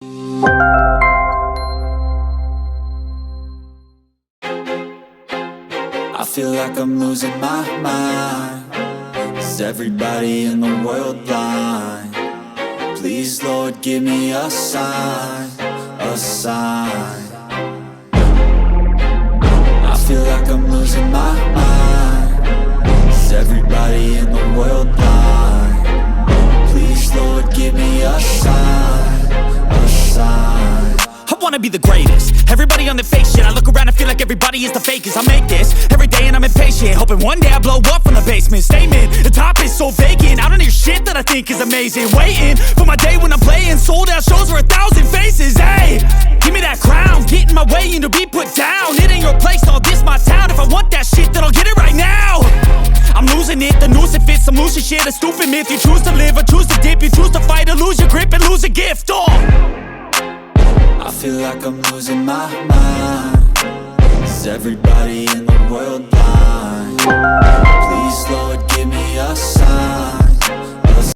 I feel like I'm losing my mind. Is everybody in the world blind? Please, Lord, give me a sign, a sign. I feel like I'm losing my mind. Is everybody in the world blind? Please, Lord, give me a sign, a sign. I wanna be the greatest. Everybody on the fake shit. I look around and feel like everybody is the fakest. I make this every day and I'm impatient, hoping one day I blow up from the basement. Statement, the top is so vacant. I don't hear shit that I think is amazing. Waiting for my day when I'm playing sold out shows for 1,000 faces. Hey, give me that crown, get in my way and to be put down. It ain't your place, all this my town. If I want that shit, then I'll get it right now. I'm losing it, the noose it fits. I'm losing shit, a stupid myth. You choose to live or choose to dip. You choose to fight or lose your grip and lose a gift. I feel like I'm losing my mind. Is everybody in the world blind?